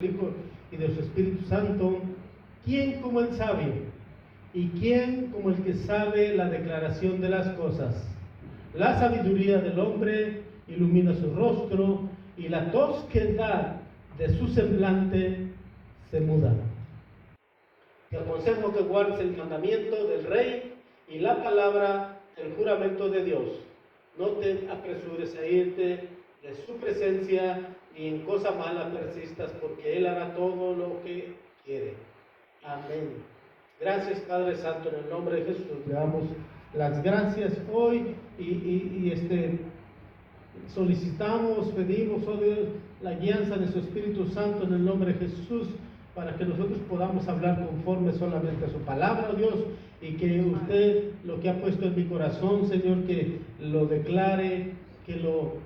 Hijo y de su Espíritu Santo. ¿Quién como el sabio? ¿Y quién como el que sabe la declaración de las cosas? La sabiduría del hombre ilumina su rostro, y la tosquedad de su semblante se muda. Te aconsejo que guardes el mandamiento del rey y la palabra del juramento de Dios. No te apresures a irte de su presencia, ni en cosa mala persistas, porque Él hará todo lo que quiere. Amén. Gracias, Padre Santo, en el nombre de Jesús. Le damos las gracias hoy solicitamos, pedimos, oh Dios, la guianza de su Espíritu Santo en el nombre de Jesús, para que nosotros podamos hablar conforme solamente a su palabra, oh Dios, y que usted lo que ha puesto en mi corazón, Señor, que lo declare, que lo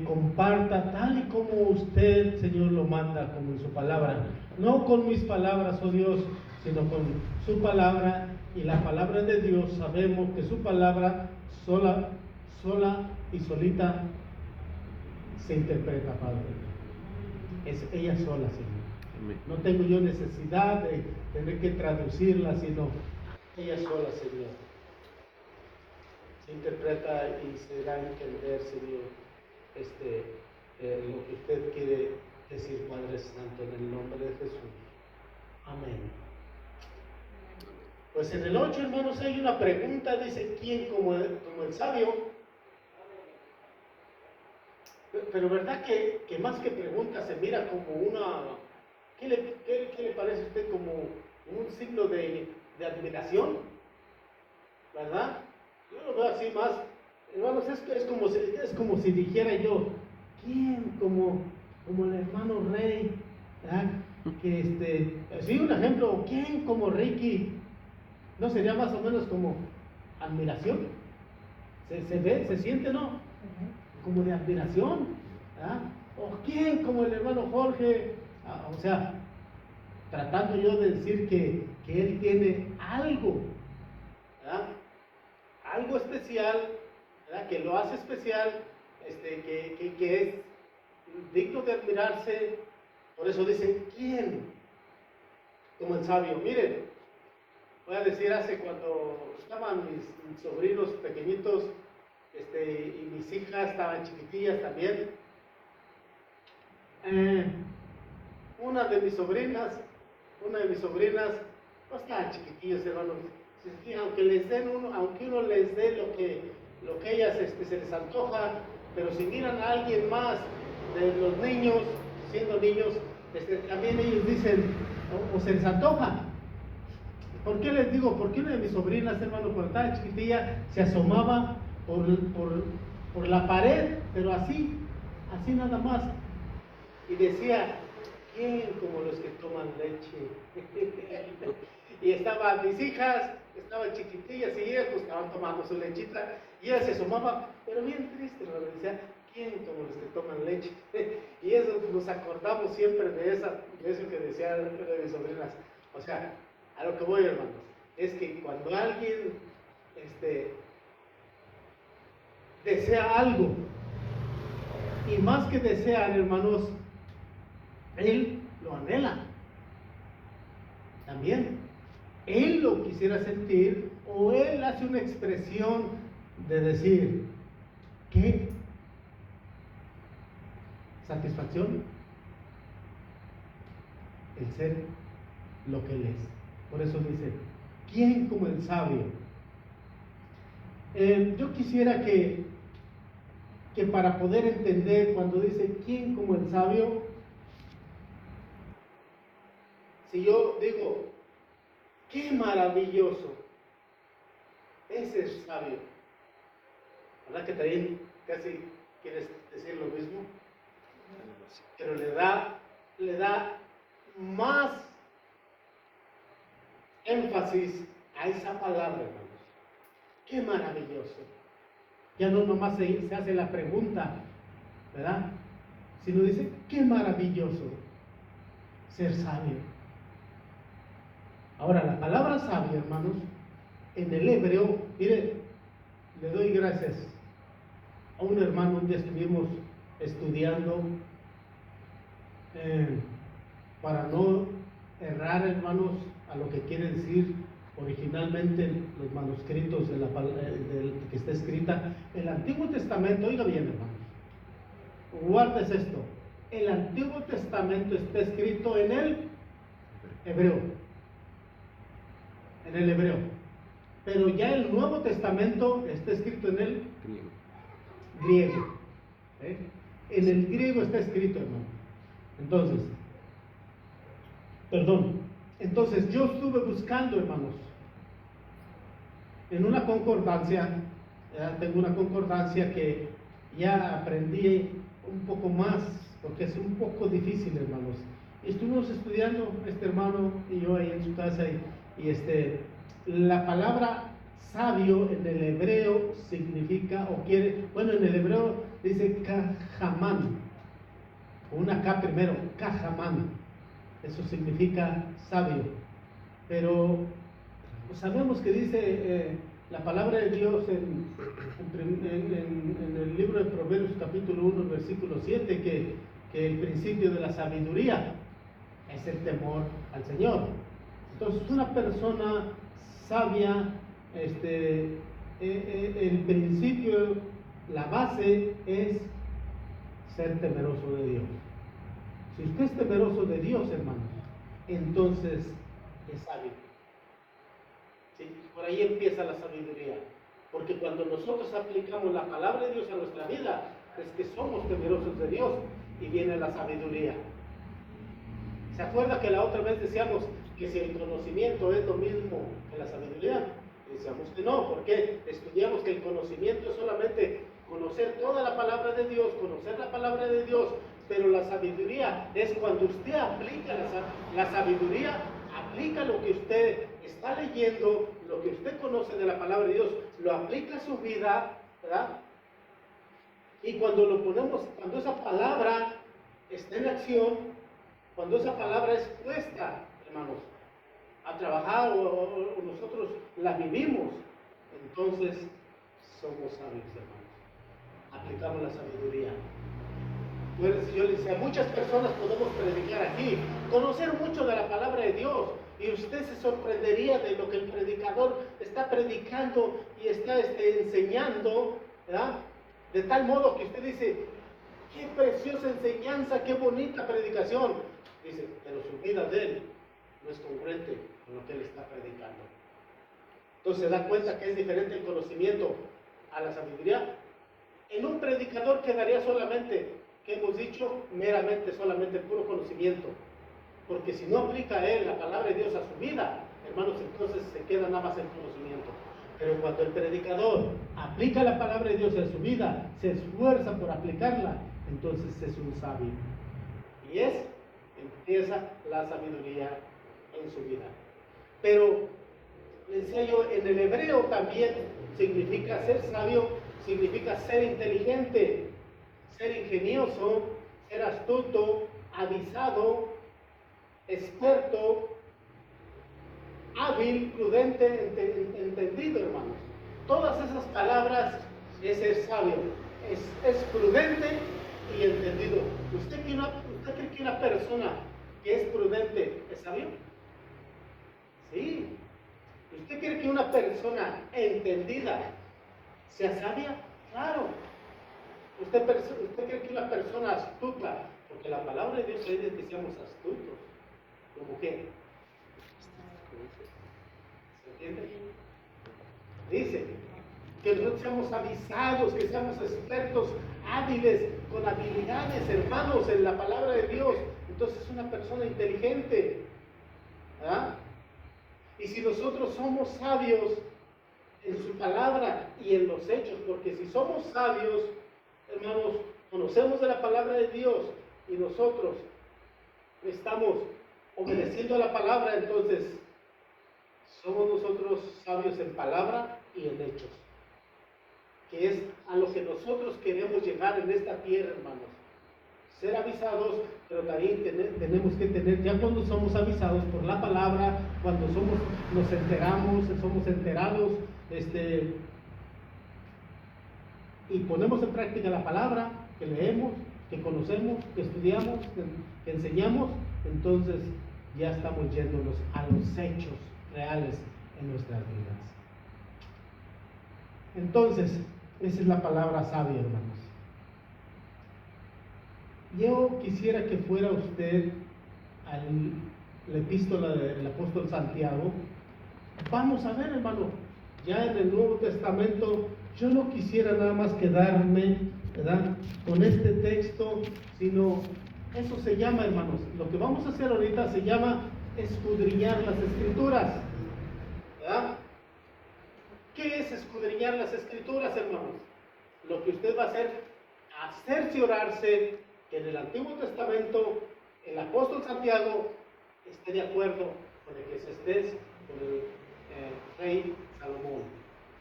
comparta tal y como usted, Señor, lo manda, como en su palabra. No con mis palabras, oh Dios, sino con su palabra, y la palabra de Dios sabemos que su palabra sola y solita se interpreta, Padre. Es ella sola, Señor. Amén. No tengo yo necesidad de tener que traducirla, sino ella sola, Señor. Se interpreta y se da a entender, Señor, lo que usted quiere decir, Padre Santo, en el nombre de Jesús. Amén. Pues en el 8, hermanos, hay una pregunta, dice, ¿quién como el sabio? Pero verdad que más que pregunta se mira como una, ¿qué le parece a usted? Como un signo de admiración, ¿verdad? Yo lo veo así más, hermanos, es como si dijera yo, ¿quién como el hermano Rey? ¿Verdad? Que sí, un ejemplo, ¿quién como Ricky? ¿No sería más o menos como admiración? Se ve, se siente, ¿no? Como de admiración, ¿verdad? O quién como el hermano Jorge, o sea, tratando yo de decir que él tiene algo, ¿verdad? Algo especial, ¿verdad? Que lo hace especial, que es digno de admirarse. Por eso dicen, ¿quién como el sabio? Miren, voy a decir, hace cuando estaban mis sobrinos pequeñitos, y mis hijas estaban chiquitillas también. Una de mis sobrinas, no estaban chiquitillas, hermanos. Aunque uno les dé lo que ellas se les antoja, pero si miran a alguien más de los niños, siendo niños, también ellos dicen, o se les antoja. ¿Por qué les digo? Porque una de mis sobrinas, hermano, cuando estaba chiquitilla, se asomaba por la pared, pero así nada más, y decía, ¿quién como los que toman leche? Y estaban mis hijas, estaban chiquitillas, y ellas pues estaban tomando su lechita, y ella se asomaba, pero bien triste, ¿no? Decía, ¿quién como los que toman leche? Y eso nos acordamos siempre de eso que decía de mis sobrinas. O sea, a lo que voy, hermanos, es que cuando alguien desea algo, y más que desear, hermanos, él lo anhela también. Él lo quisiera sentir, o él hace una expresión de decir, ¿qué? Satisfacción, el ser lo que él es. Por eso dice, ¿quién como el sabio? Yo quisiera que para poder entender cuando dice ¿quién como el sabio? Si yo digo, qué maravilloso es ser sabio, ¿verdad que también casi quieres decir lo mismo? Pero le da más énfasis a esa palabra, hermanos. Qué maravilloso. Ya no nomás se hace la pregunta, ¿verdad? Sino dice, qué maravilloso ser sabio. Ahora, la palabra sabio, hermanos, en el hebreo, mire, le doy gracias a un hermano. Un día estuvimos estudiando para no errar, hermanos, a lo que quiere decir originalmente los manuscritos que está escrita. El Antiguo Testamento, oiga bien, hermanos, guardes esto, el Antiguo Testamento está escrito en el hebreo, pero ya el Nuevo Testamento está escrito en el griego. En el griego está escrito, hermano. Entonces yo estuve buscando, hermanos, en una concordancia, tengo una concordancia que ya aprendí un poco más, porque es un poco difícil, hermanos. Y estuvimos estudiando, este hermano y yo ahí en su casa, la palabra sabio en el hebreo significa, en el hebreo dice Kahamán, una K primero, Kahamán, eso significa sabio, pero sabemos que dice la palabra de Dios en el libro de Proverbios capítulo 1 versículo 7 que el principio de la sabiduría es el temor al Señor. Entonces una persona sabia, el principio, la base es ser temeroso de Dios. Si usted es temeroso de Dios, hermanos, entonces es sabio. ¿Sí? Por ahí empieza la sabiduría. Porque cuando nosotros aplicamos la palabra de Dios a nuestra vida, es que somos temerosos de Dios y viene la sabiduría. ¿Se acuerda que la otra vez decíamos que si el conocimiento es lo mismo que la sabiduría? Decíamos que no, porque estudiamos que el conocimiento es solamente conocer toda la palabra de Dios, conocer la palabra de Dios, pero la sabiduría es cuando usted aplica la sabiduría, aplica lo que usted está leyendo, lo que usted conoce de la palabra de Dios, lo aplica a su vida, ¿verdad? Y cuando cuando esa palabra está en acción, cuando esa palabra es puesta, hermanos, a trabajar o nosotros la vivimos, entonces somos sabios, hermanos. Aplicamos la sabiduría. Yo le decía, muchas personas podemos predicar aquí, conocer mucho de la palabra de Dios, y usted se sorprendería de lo que el predicador está predicando y está enseñando, ¿verdad? De tal modo que usted dice, qué preciosa enseñanza, qué bonita predicación. Dice, pero su vida de él no es congruente con lo que él está predicando. Entonces se da cuenta que es diferente el conocimiento a la sabiduría. En un predicador quedaría solamente, que hemos dicho, meramente solamente puro conocimiento. Porque si no aplica él la palabra de Dios a su vida, hermanos, entonces se queda nada más el conocimiento. Pero cuando el predicador aplica la palabra de Dios a su vida, se esfuerza por aplicarla, entonces es un sabio. Y empieza la sabiduría en su vida. Pero, les decía yo, en el hebreo también significa ser sabio, significa ser inteligente, ser ingenioso, ser astuto, avisado, experto, hábil, prudente, entendido, hermanos. Todas esas palabras es ser sabio, es prudente y entendido. ¿Usted cree que una persona que es prudente es sabio? Sí. ¿Usted cree que una persona entendida sea sabia? Claro. ¿Usted cree que una persona astuta, porque la palabra de Dios dice que seamos astutos? ¿Cómo qué? ¿Se entiende? Dice que nosotros seamos avisados, que seamos expertos, hábiles, con habilidades, hermanos, en la palabra de Dios. Entonces es una persona inteligente. ¿Ah? Y si nosotros somos sabios en su palabra y en los hechos, porque si somos sabios, hermanos, conocemos de la palabra de Dios y nosotros estamos obedeciendo a la palabra, entonces somos nosotros sabios en palabra y en hechos, que es a lo que nosotros queremos llegar en esta tierra, hermanos. Ser avisados, pero también tenemos que tener, ya cuando somos avisados por la palabra, cuando nos enteramos, somos enterados, y ponemos en práctica la palabra que leemos, que conocemos, que estudiamos, que enseñamos, entonces ya estamos yéndonos a los hechos reales en nuestras vidas. Entonces, esa es la palabra sabia, hermanos. Yo quisiera que fuera usted a la epístola del apóstol Santiago. Vamos a ver, hermano, ya en el Nuevo Testamento, yo no quisiera nada más quedarme, ¿verdad?, con este texto, sino eso se llama, hermanos, lo que vamos a hacer ahorita se llama escudriñar las Escrituras, ¿verdad? ¿Qué es escudriñar las Escrituras, hermanos? Lo que usted va a hacer, cerciorarse que en el Antiguo Testamento el apóstol Santiago esté de acuerdo con Eclesiastés, con el rey Salomón.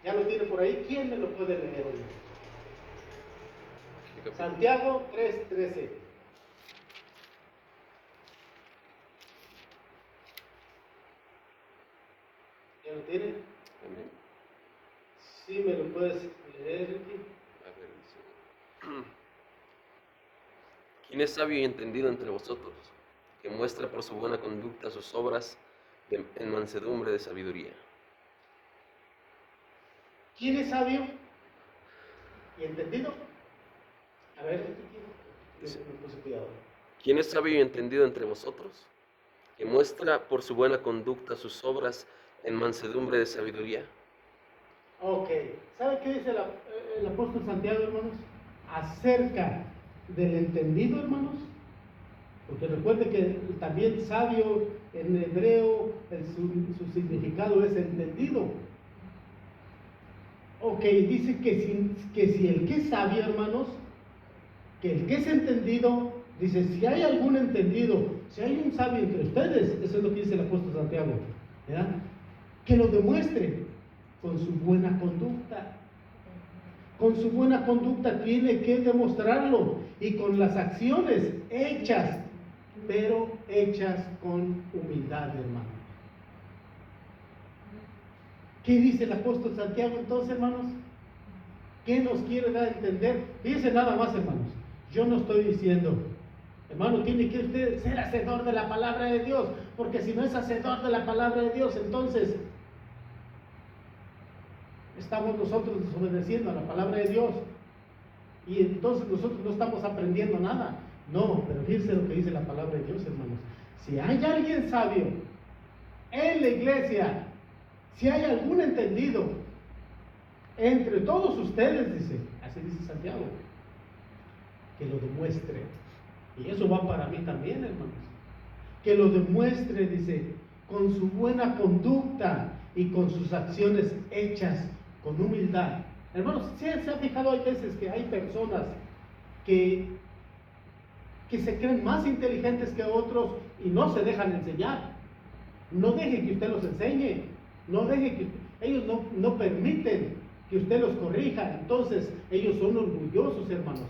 ¿Ya lo tiene por ahí? ¿Quién me lo puede leer hoy? Santiago 3:13. ¿Ya lo tiene? Amén. Sí, me lo puedes leer, Ricky. A ver, dice: ¿Quién es sabio y entendido entre vosotros, que muestre por su buena conducta sus obras en mansedumbre de sabiduría? ¿Quién es sabio y entendido? A ver, Ricky, me puse cuidado. ¿Quién es sabio y entendido entre vosotros, que muestra por su buena conducta sus obras en mansedumbre de sabiduría? Ok, ¿sabe qué dice el apóstol Santiago, hermanos? Acerca del entendido, hermanos. Porque recuerde que también sabio en hebreo, su significado es entendido. Ok, dice que si el que es sabio, hermanos, que el que es entendido, dice, si hay algún entendido, si hay un sabio entre ustedes, eso es lo que dice el apóstol Santiago, ¿verdad?, que lo demuestre con su buena conducta. Con su buena conducta tiene que demostrarlo, y con las acciones hechas, pero hechas con humildad, hermano. ¿Qué dice el apóstol Santiago entonces, hermanos? ¿Qué nos quiere dar a entender? Dice nada más, hermanos. Yo no estoy diciendo, hermano, tiene que usted ser hacedor de la palabra de Dios, porque si no es hacedor de la palabra de Dios, entonces estamos nosotros desobedeciendo a la palabra de Dios, y entonces nosotros no estamos aprendiendo nada. No, pero fíjense lo que dice la palabra de Dios, hermanos. Si hay alguien sabio en la iglesia, si hay algún entendido entre todos ustedes, dice, así dice Santiago, que lo demuestre. Y eso va para mí también, hermanos. Que lo demuestre, dice, con su buena conducta y con sus acciones hechas con humildad. Hermanos, ¿se ha fijado? Hay veces que hay personas que se creen más inteligentes que otros y no se dejan enseñar. No deje que usted los enseñe. No deje que ellos no permiten que usted los corrija. Entonces ellos son orgullosos, hermanos.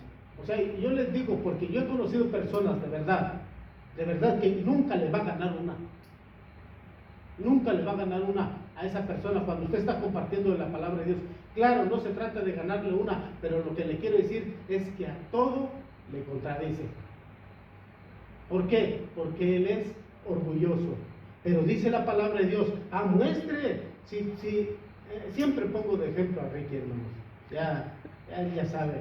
O sea, yo les digo, porque yo he conocido personas de verdad que nunca le va a ganar una. Nunca le va a ganar una a esa persona cuando usted está compartiendo la palabra de Dios. Claro, no se trata de ganarle una, pero lo que le quiero decir es que a todo le contradice. ¿Por qué? Porque él es orgulloso. Pero dice la palabra de Dios, muestre. Siempre pongo de ejemplo a Ricky, hermanos. Ya sabe.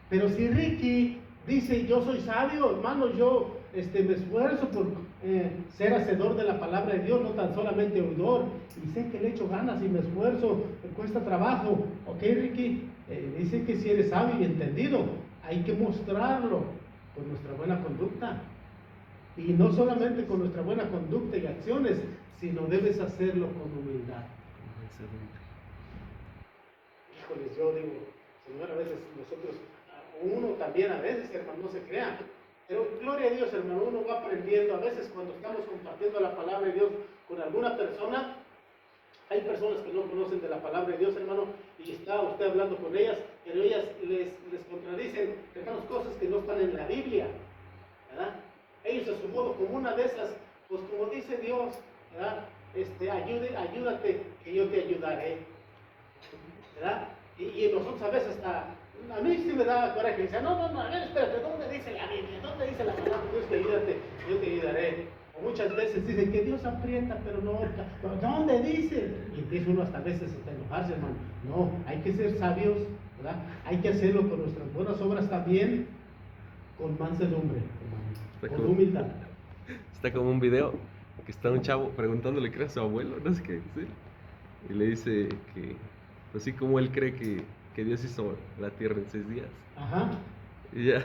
Pero si Ricky dice, yo soy sabio, hermano, yo me esfuerzo por ser hacedor de la palabra de Dios, no tan solamente oidor, y sé que le echo ganas y me esfuerzo, me cuesta trabajo. Ok, Ricky, dice que si eres sabio y entendido, hay que mostrarlo con nuestra buena conducta. Y no solamente con nuestra buena conducta y acciones, sino debes hacerlo con humildad. Híjoles, yo digo, Señor, a veces nosotros, uno también a veces, hermano, no se crea. Pero gloria a Dios, hermano, uno va aprendiendo. A veces cuando estamos compartiendo la palabra de Dios con alguna persona, hay personas que no conocen de la palabra de Dios, hermano, y está usted hablando con ellas, pero ellas les contradicen, hermanos, cosas que no están en la Biblia, ¿verdad? Ellos a su modo, como una de esas, pues como dice Dios, ¿verdad? Ayúdate, que yo te ayudaré, ¿verdad? Y nosotros a veces hasta, a mí sí me da coraje, dice, no, a ver, espérate, ¿dónde dice la Biblia? ¿Dónde dice la palabra de Dios que ayúdate, yo te ayudaré? O muchas veces dicen que Dios aprieta, pero no ahorca. ¿Dónde dice? Y empieza uno hasta a veces a enojarse, hermano. No, hay que ser sabios, ¿verdad? Hay que hacerlo con nuestras buenas obras también, con mansedumbre, hermano, con humildad. Está como un video que está un chavo preguntándole qué era su abuelo, no sé qué decir. Y le dice que, pues sí, como él cree que Dios hizo la tierra en 6 días. Ajá. Y ya,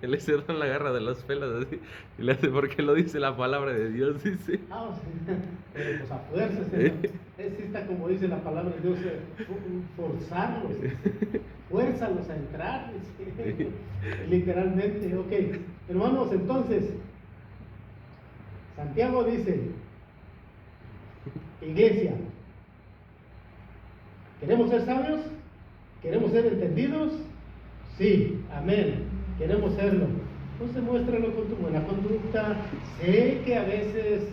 él se da la garra de las pelas así, y le hace porque lo dice la palabra de Dios, dice. Ah, pero pues a fuerzas, sí está como dice la palabra de Dios, forzarlos, fuérzalos a entrar, literalmente. Ok, hermanos, entonces, Santiago dice, iglesia, ¿queremos ser sabios? ¿Queremos ser entendidos? Sí, amén, queremos serlo. Entonces muéstralo con tu buena conducta. Sé que a veces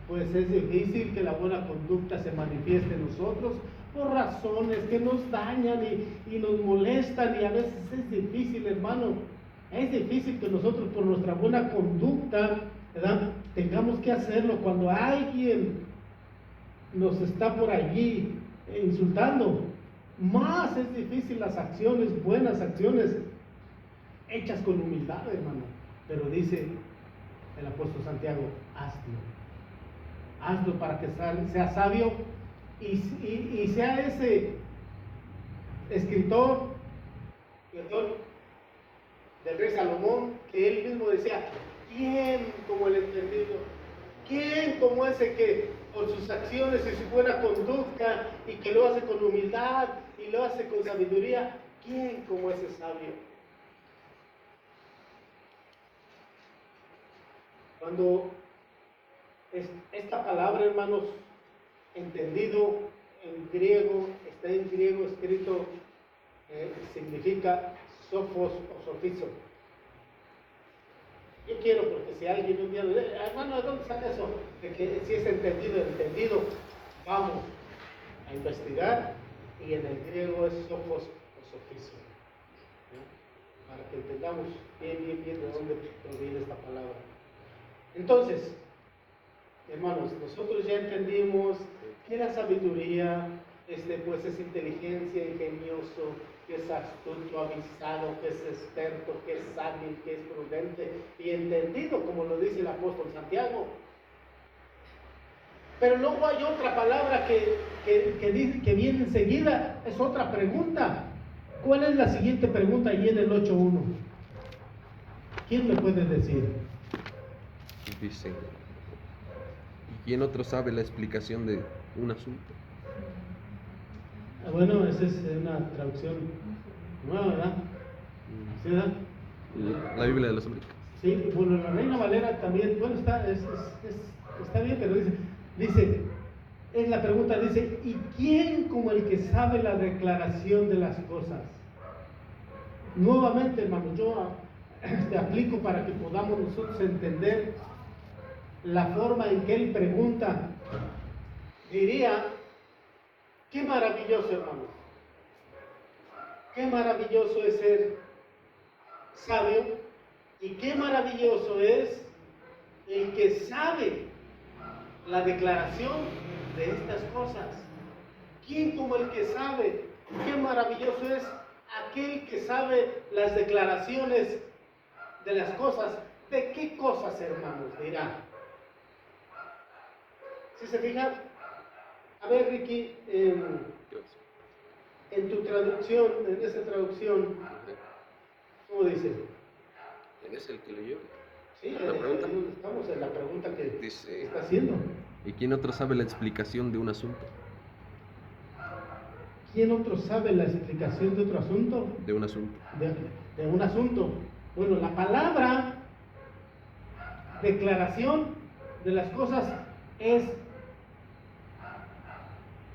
pues es difícil que la buena conducta se manifieste en nosotros por razones que nos dañan y nos molestan, y a veces es difícil, hermano. Es difícil que nosotros por nuestra buena conducta, ¿verdad?, tengamos que hacerlo cuando alguien nos está por allí insultando. Más es difícil las acciones, buenas acciones, hechas con humildad, hermano. Pero dice el apóstol Santiago, hazlo. Hazlo para que sea sabio y sea ese escritor, perdón, del rey Salomón, que él mismo decía, ¿quién como el entendido? ¿Quién como ese que por sus acciones y su buena conducta, y que lo hace con humildad y lo hace con sabiduría? ¿Quién como ese sabio? Cuando esta palabra, hermanos, entendido en griego, está en griego escrito, significa sophos o sophizo. Yo quiero, porque si alguien un día me dice, hermano, ¿de dónde sale eso? De que si es entendido, vamos a investigar, y en el griego es sophos o sophizo, ¿no? Para que entendamos bien de dónde proviene esta palabra. Entonces, hermanos, nosotros ya entendimos que la sabiduría pues es inteligencia, ingenioso, que es astuto, avisado, que es experto, que es hábil, que es prudente y entendido, como lo dice el apóstol Santiago. Pero luego hay otra palabra que viene enseguida, es otra pregunta. ¿Cuál es la siguiente pregunta allí en el 8.1? ¿Quién me puede decir? Dice, ¿y quién otro sabe la explicación de un asunto? Bueno, esa es una traducción nueva, ¿verdad? ¿Sí, verdad? La Biblia de las Américas. Sí, bueno, la Reina Valera también, bueno, está bien, pero dice, es la pregunta, dice, ¿y quién como el que sabe la declaración de las cosas? Nuevamente, hermano, yo te aplico para que podamos nosotros entender la forma en que él pregunta. Diría, qué maravilloso, hermano. Qué maravilloso es ser sabio, y qué maravilloso es el que sabe la declaración de estas cosas. ¿Quién como el que sabe? Qué maravilloso es aquel que sabe las declaraciones de las cosas. ¿De qué cosas, hermanos? Dirá. ¿Sí se fijan? A ver, Ricky, en tu traducción, en esa traducción, ¿cómo dice? ¿Es el que leyó? Sí, ¿La pregunta? estamos en la pregunta que Dice, está haciendo. ¿y quién otro sabe la explicación de un asunto? ¿Quién otro sabe la explicación de otro asunto? De un asunto. De un asunto. Bueno, la palabra declaración de las cosas es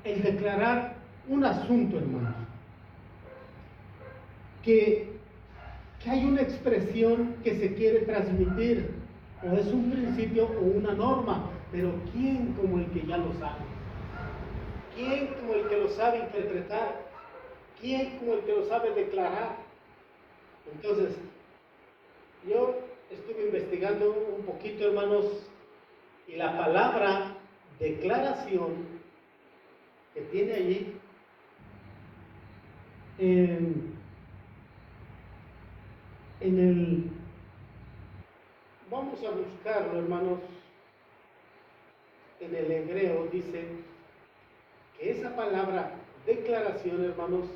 el declarar un asunto, hermanos. Que hay una expresión que se quiere transmitir, o es un principio o una norma, pero ¿quién como el que ya lo sabe? ¿Quién como el que lo sabe interpretar? ¿Quién como el que lo sabe declarar? Entonces, yo estuve investigando un poquito, hermanos, Y la palabra declaración que tiene allí, vamos a buscarlo, hermanos, en el hebreo dice que esa palabra declaración, hermanos,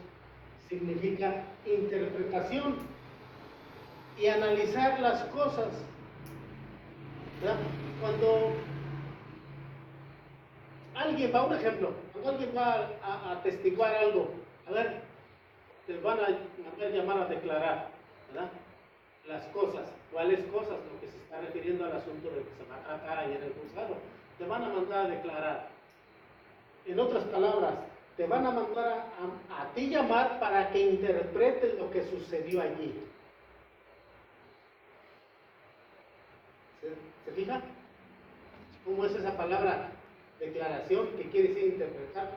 significa interpretación y analizar las cosas, ¿verdad? Cuando alguien va, un ejemplo, cuando alguien va a atestiguar algo, a ver, te van a llamar a declarar, ¿verdad? Las cosas, ¿cuáles cosas? Lo que se está refiriendo al asunto de que se va a tratar ahí en el juzgado. Te van a mandar a declarar. En otras palabras, te van a mandar a ti llamar para que interpretes lo que sucedió allí. ¿Se fija? ¿Cómo es esa palabra declaración que quiere decir interpretar?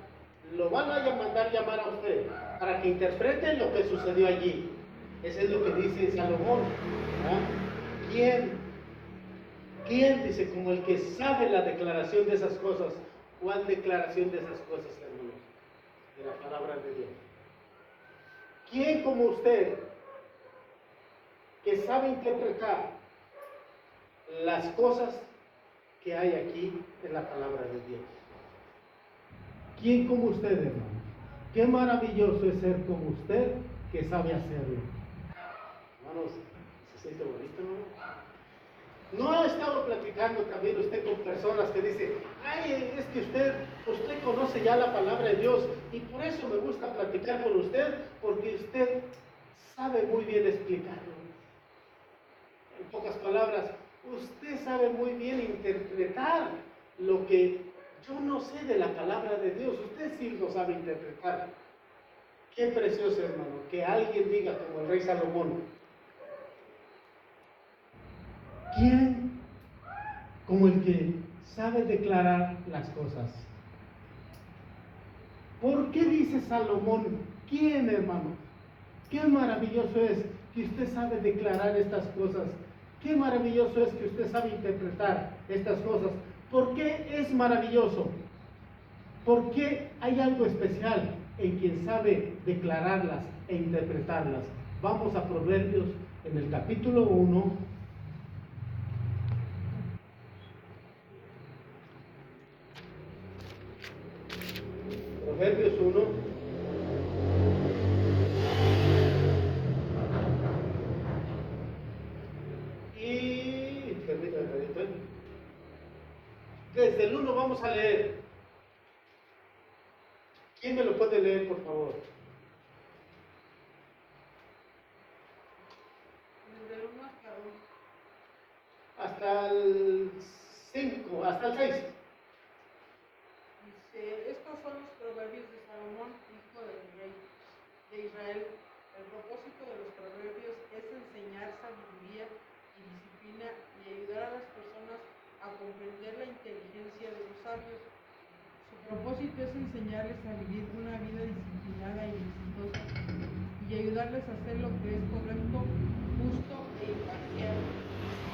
Lo van a mandar llamar a usted para que interprete lo que sucedió allí. Eso es lo que dice Salomón. ¿Quién? Dice, como el que sabe la declaración de esas cosas. ¿Cuál declaración de esas cosas, hermanos? De la palabra de Dios. ¿Quién como usted que sabe interpretar las cosas que hay aquí en la palabra de Dios? ¿Quién como usted, hermano? Qué maravilloso es ser como usted que sabe hacerlo. Hermanos, ¿se siente bonito, no? ¿No ha estado platicando también usted con personas que dicen, ay, es que usted conoce ya la palabra de Dios y por eso me gusta platicar con usted, porque usted sabe muy bien explicarlo? En pocas palabras, usted sabe muy bien interpretar lo que yo no sé de la palabra de Dios. Usted sí lo sabe interpretar. Qué precioso, hermano, que alguien diga como el rey Salomón. ¿Quién como el que sabe declarar las cosas? ¿Por qué dice Salomón? ¿Quién, hermano? Qué maravilloso es que usted sabe declarar estas cosas. Qué maravilloso es que usted sabe interpretar estas cosas. ¿Por qué es maravilloso? ¿Por qué hay algo especial en quien sabe declararlas e interpretarlas? Vamos a Proverbios en el capítulo 1. Proverbios 1. Y permítame, desde el 1 vamos a leer. ¿Quién me lo puede leer, por favor? Desde el 1 hasta el 2. Hasta el 5, hasta el 6. Dice, estos son los proverbios de Salomón, hijo del rey de Israel. El propósito de los proverbios es enseñar sabiduría y disciplina y ayudar a las personas a comprender la inteligencia de los sabios. Su propósito es enseñarles a vivir una vida disciplinada y exitosa y ayudarles a hacer lo que es correcto, justo e imparcial.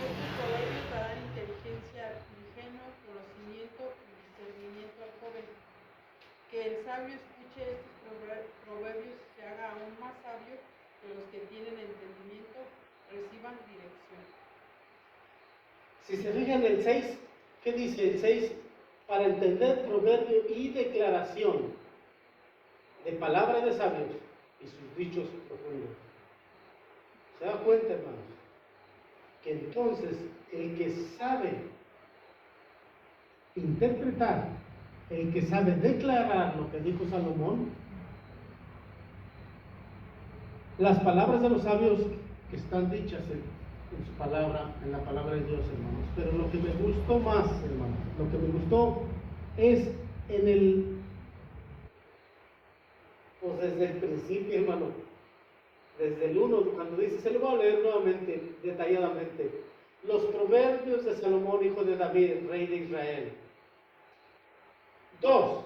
Estos proverbios darán inteligencia al ingenuo, conocimiento y discernimiento al joven. Que el sabio escuche estos proverbios y se haga aún más sabio, que los que tienen entendimiento reciban dirección. Si se fijan en el 6, ¿qué dice el 6? Para entender proverbio y declaración de palabra de sabios y sus dichos profundos. ¿Se da cuenta, hermanos? Que entonces el que sabe interpretar, el que sabe declarar lo que dijo Salomón, las palabras de los sabios que están dichas en su palabra, en la palabra de Dios, hermanos. Pero lo que me gustó más, hermanos, lo que me gustó es pues desde el principio, hermano, desde el 1, cuando dice, se lo voy a leer nuevamente, detalladamente, los proverbios de Salomón, hijo de David, rey de Israel. 2,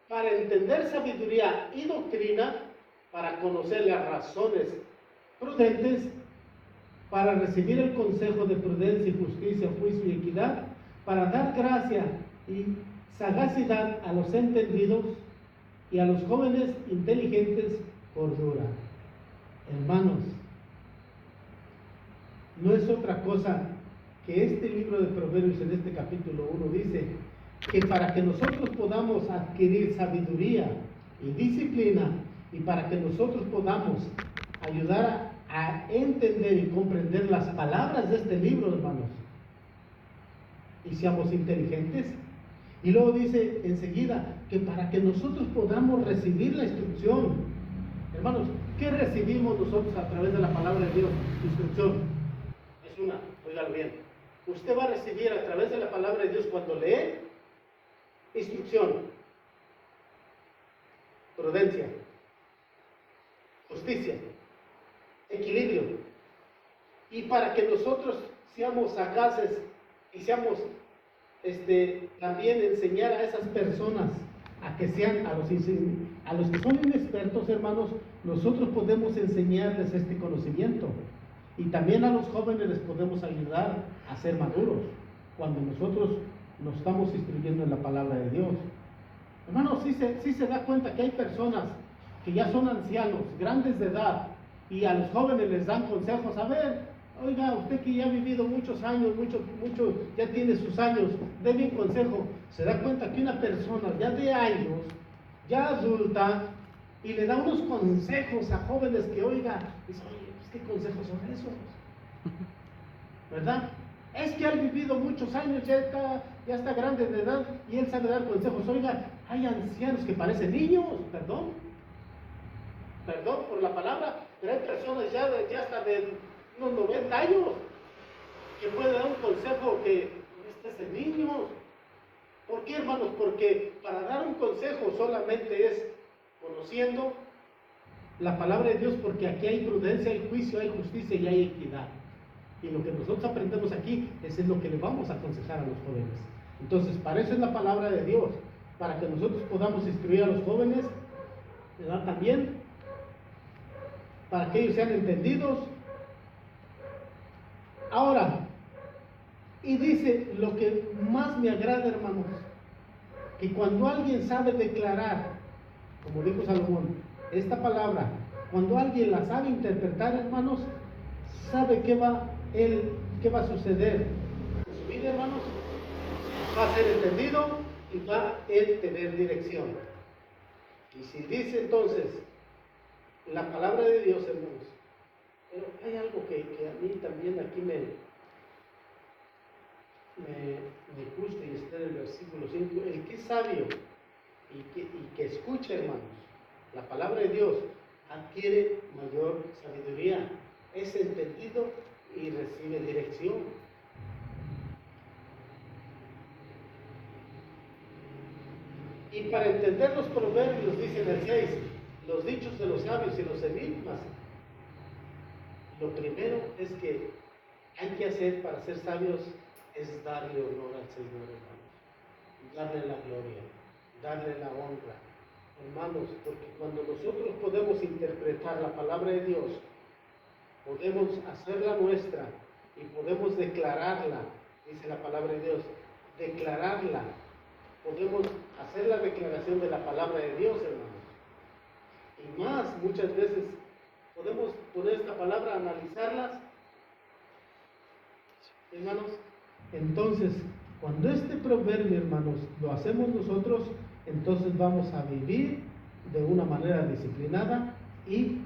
para entender sabiduría y doctrina, para conocer las razones prudentes, para recibir el consejo de prudencia y justicia, juicio y equidad, para dar gracia y sagacidad a los entendidos y a los jóvenes inteligentes cordura. Hermanos, no es otra cosa que este libro de Proverbios en este capítulo 1 dice que para que nosotros podamos adquirir sabiduría y disciplina y para que nosotros podamos ayudar a entender y comprender las palabras de este libro, hermanos, y seamos inteligentes. Y luego dice enseguida que para que nosotros podamos recibir la instrucción. Hermanos, ¿qué recibimos nosotros a través de la palabra de Dios? Instrucción. Es una, óigalo bien. Usted va a recibir a través de la palabra de Dios cuando lee instrucción, prudencia, justicia, equilibrio. Y para que nosotros seamos sagaces y seamos también enseñar a esas personas a que sean, a los que son inexpertos, hermanos, nosotros podemos enseñarles este conocimiento. Y también a los jóvenes les podemos ayudar a ser maduros cuando nosotros nos estamos instruyendo en la palabra de Dios. Hermanos, sí se da cuenta que hay personas que ya son ancianos, grandes de edad, y a los jóvenes les dan consejos. A ver, oiga, usted que ya ha vivido muchos años, ya tiene sus años, déme un consejo. Se da cuenta que una persona ya de años, ya adulta, y le da unos consejos a jóvenes que, oiga, dice, oye, pues, ¿qué consejos son esos? ¿Verdad? Es que han vivido muchos años, ya está grande de edad, y él sabe dar consejos. Oiga, hay ancianos que parecen niños, perdón por la palabra, pero hay personas ya hasta de unos 90 años que pueden dar un consejo que este es de niños. ¿Por qué, hermanos? Porque para dar un consejo solamente es conociendo la palabra de Dios, porque aquí hay prudencia, hay juicio, hay justicia y hay equidad. Y lo que nosotros aprendemos aquí es lo que le vamos a aconsejar a los jóvenes. Entonces, para eso es la palabra de Dios, para que nosotros podamos instruir a los jóvenes, ¿verdad? También para que ellos sean entendidos. Ahora, y dice lo que más me agrada, hermanos, que cuando alguien sabe declarar, como dijo Salomón, esta palabra, cuando alguien la sabe interpretar, hermanos, sabe qué va a suceder en su vida, hermanos. Va a ser entendido y va a tener dirección. Y si dice entonces la palabra de Dios, hermanos, pero hay algo que a mí también aquí me gusta, y está en el versículo 5, el que es sabio y que escucha, hermanos, la palabra de Dios, adquiere mayor sabiduría, es entendido y recibe dirección. Y para entender los proverbios, dice en el 6, los dichos de los sabios y los enigmas, lo primero es que hay que hacer para ser sabios es darle honor al Señor, hermanos, darle la gloria, darle la honra, hermanos, porque cuando nosotros podemos interpretar la palabra de Dios, podemos hacerla nuestra y podemos declararla, dice la palabra de Dios, declararla, podemos hacer la declaración de la palabra de Dios, hermanos. Y más, muchas veces podemos poner esta palabra, analizarlas, hermanos. Entonces, cuando este proverbio, hermanos, lo hacemos nosotros, entonces vamos a vivir de una manera disciplinada y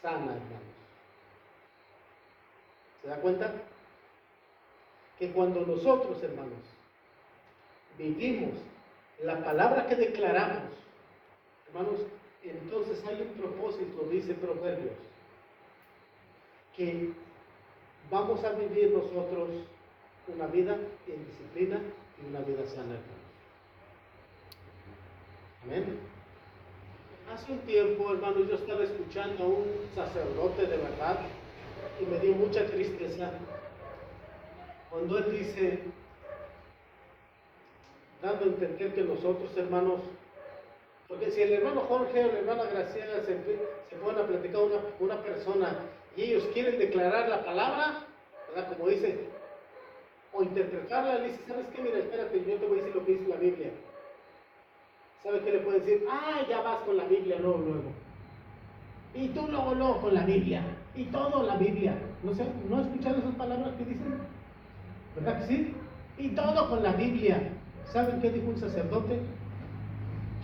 sana, hermanos. ¿Se da cuenta? Que cuando nosotros, hermanos, vivimos la palabra que declaramos, hermanos, entonces hay un propósito, dice Proverbios, que vamos a vivir nosotros una vida en disciplina y una vida sana, hermanos. Amén. Hace un tiempo, hermanos, yo estaba escuchando a un sacerdote de verdad y me dio mucha tristeza cuando él dice, dando a entender que nosotros, hermanos, porque si el hermano Jorge o la hermana Graciela se ponen a platicar con una persona y ellos quieren declarar la palabra, ¿verdad? Como dice, o interpretarla, le dice, ¿sabes qué? Mira, espérate, yo te voy a decir lo que dice la Biblia. ¿Sabe qué le puede decir? Ah, ya vas con la Biblia luego. Y tú luego con la Biblia. Y todo la Biblia. ¿No sé, no has escuchado esas palabras que dicen? ¿Verdad que sí? Y todo con la Biblia. ¿Saben qué dijo un sacerdote?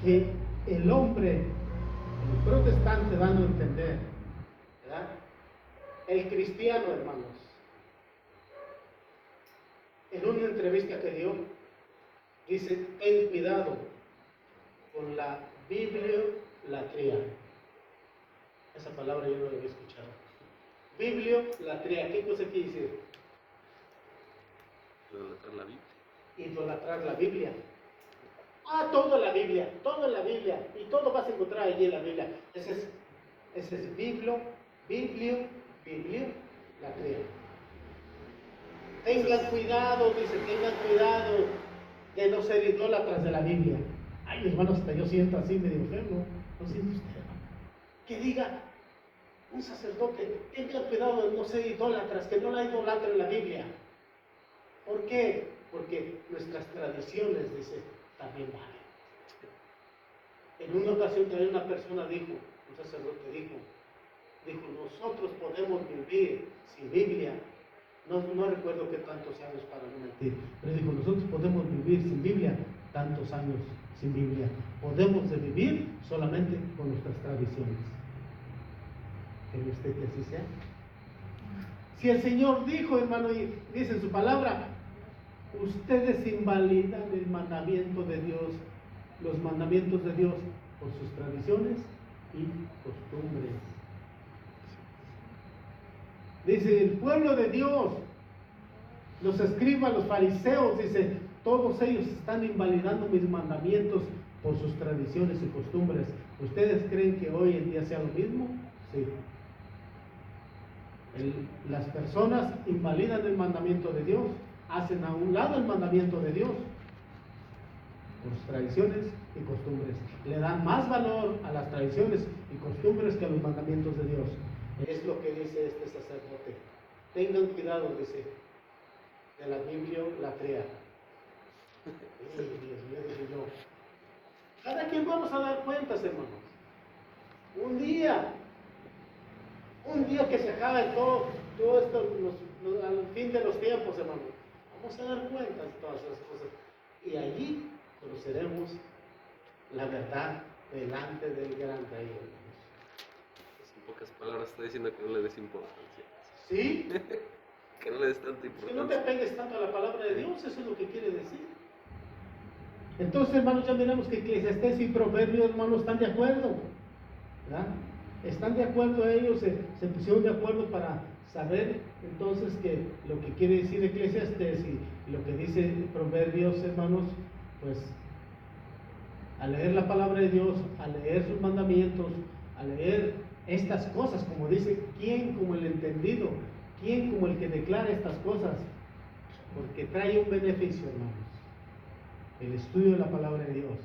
Que el hombre, el protestante, dando a entender, ¿verdad? El cristiano, hermanos, en una entrevista que dio, dice, ten cuidado con la bibliolatría. Esa palabra yo no la había escuchado. Bibliolatría, ¿qué cosa quiere decir? Idolatrar la Biblia. Idolatrar la Biblia. Ah, toda la Biblia, y todo vas a encontrar allí en la Biblia. Ese es bibliolatría. Tengan cuidado, dice, tengan cuidado de no ser idólatras de la Biblia. Ay, hermanos, hasta yo siento así medio enfermo. ¿No siente usted, hermano? Que diga un sacerdote, tengan cuidado de no ser idólatras, que no la idolatren la Biblia. ¿Por qué? Porque nuestras tradiciones, dice, también valen. En una ocasión también una persona dijo, un sacerdote dijo, nosotros podemos vivir sin Biblia. No recuerdo qué tantos años para no mentir, pero dijo, nosotros podemos vivir sin Biblia tantos años sin Biblia. Podemos vivir solamente con nuestras tradiciones. ¿Cree usted que así sea? Si el Señor dijo, hermano, y dice en su palabra, ustedes invalidan el mandamiento de Dios, los mandamientos de Dios, por sus tradiciones y costumbres. Dice, el pueblo de Dios, los escribas, los fariseos, dice, todos ellos están invalidando mis mandamientos por sus tradiciones y costumbres. ¿Ustedes creen que hoy en día sea lo mismo? Sí. Las personas invalidan el mandamiento de Dios, hacen a un lado el mandamiento de Dios por sus tradiciones y costumbres. Le dan más valor a las tradiciones y costumbres que a los mandamientos de Dios. Es lo que dice este sacerdote. Tengan cuidado, dice, de la bibliolatría. Dios mío, dije yo. Cada quien vamos a dar cuentas, hermanos. Un día que se acabe todo esto, al fin de los tiempos, hermano, vamos a dar cuentas de todas esas cosas. Y allí conoceremos la verdad delante del gran Rey, hermanos. En pocas palabras está diciendo que no le des importancia. ¿Sí? Que no le des tanta Que no te importancia. pegues tanto a la palabra de Dios, eso es lo que quiere decir. Entonces, hermanos, ya miramos que Eclesiastés y Proverbios, hermanos, están de acuerdo, ¿verdad? Están de acuerdo ellos, se pusieron de acuerdo para saber entonces que lo que quiere decir Eclesiastés y lo que dice Proverbios, hermanos, pues al leer la palabra de Dios, al leer sus mandamientos, al leer estas cosas, como dice, ¿quién como el entendido? ¿Quién como el que declara estas cosas? Porque trae un beneficio, hermanos. El estudio de la palabra de Dios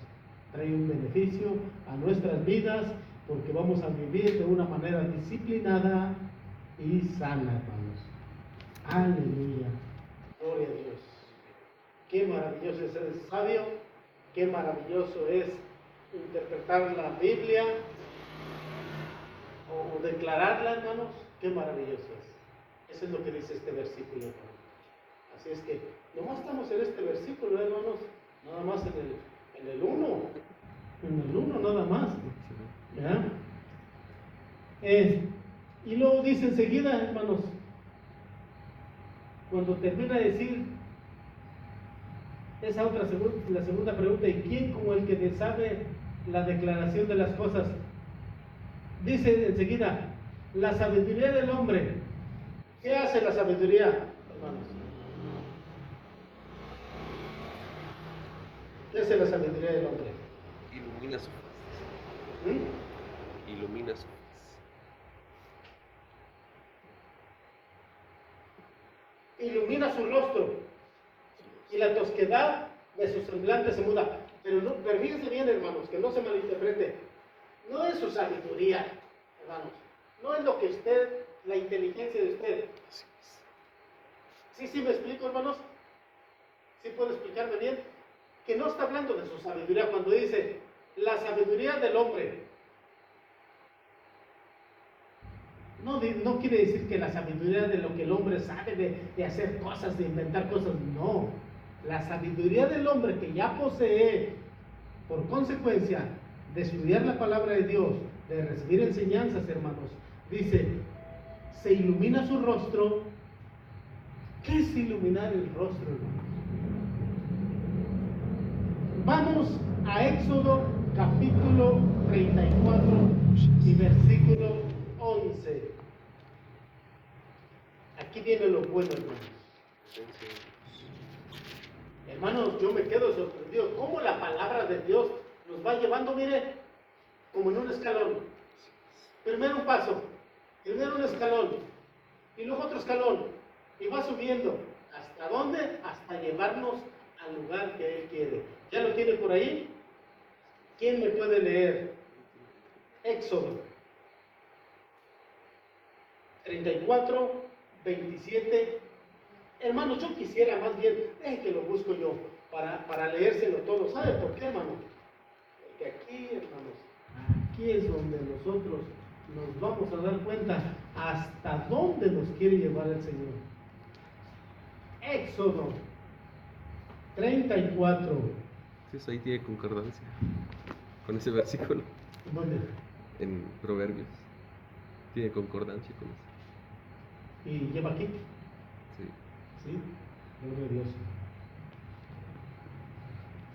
trae un beneficio a nuestras vidas, porque vamos a vivir de una manera disciplinada y sana, hermanos. Aleluya. Gloria a Dios. Qué maravilloso es ser sabio, qué maravilloso es interpretar la Biblia o declararla, hermanos. Qué maravilloso es. Eso es lo que dice este versículo, hermanos. Así es que, nomás estamos en este versículo, hermanos, nada más en el 1. En el 1 nada más. ¿Ya? Y luego dice enseguida, hermanos, cuando termina de decir esa otra la segunda pregunta, ¿y quién como el que sabe la declaración de las cosas? Dice enseguida, la sabiduría del hombre. ¿Qué hace la sabiduría, hermanos? ¿Qué hace la sabiduría del hombre? Ilumina su faz. Ilumina su faz. Ilumina su rostro y la tosquedad de su semblante se muda. Pero fíjense bien, hermanos, que no se malinterprete. No es su sabiduría, hermanos. No es lo que usted, la inteligencia de usted. Sí, me explico, hermanos. ¿Sí puedo explicarme bien? Que no está hablando de su sabiduría cuando dice la sabiduría del hombre. No quiere decir que la sabiduría de lo que el hombre sabe de hacer cosas, de inventar cosas, no. La sabiduría del hombre que ya posee, por consecuencia de estudiar la palabra de Dios, de recibir enseñanzas, hermanos, dice, se ilumina su rostro. ¿Qué es iluminar el rostro, hermanos? Vamos a Éxodo capítulo 34 y versículo 11. Aquí viene lo bueno, hermanos. Hermanos, yo me quedo sorprendido cómo la palabra de Dios nos va llevando, mire, como en un escalón. Primero un paso, primero un escalón, y luego otro escalón, y va subiendo. ¿Hasta dónde? Hasta llevarnos al lugar que Él quiere. ¿Ya lo tiene por ahí? ¿Quién me puede leer? Éxodo 34, 27. Hermanos, yo quisiera más bien, que lo busco yo, para leérselo todo. ¿Sabe por qué, hermano? Porque aquí, hermanos, aquí es donde nosotros nos vamos a dar cuenta hasta dónde nos quiere llevar el Señor. Éxodo 34. Sí, ahí tiene concordancia con ese versículo. ¿Dónde? En Proverbios. Tiene concordancia con eso. ¿Y lleva aquí? Sí. Sí, gloria a Dios.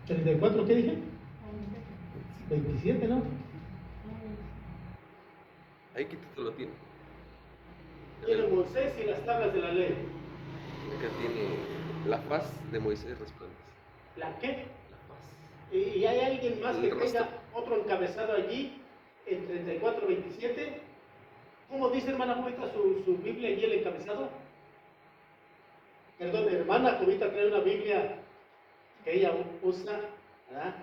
34, ¿qué dije? 27, ¿no? Ahí qué título tiene. Tiene Moisés y las tablas de la ley. Acá tiene la faz de Moisés resplandece. ¿La qué? La faz. ¿Y hay alguien más que El rostro. tenga otro encabezado allí en 34, 27? ¿Cómo dice hermana Jovita su Biblia allí el encabezado? Perdón, hermana Jovita trae una Biblia que ella usa, ¿verdad?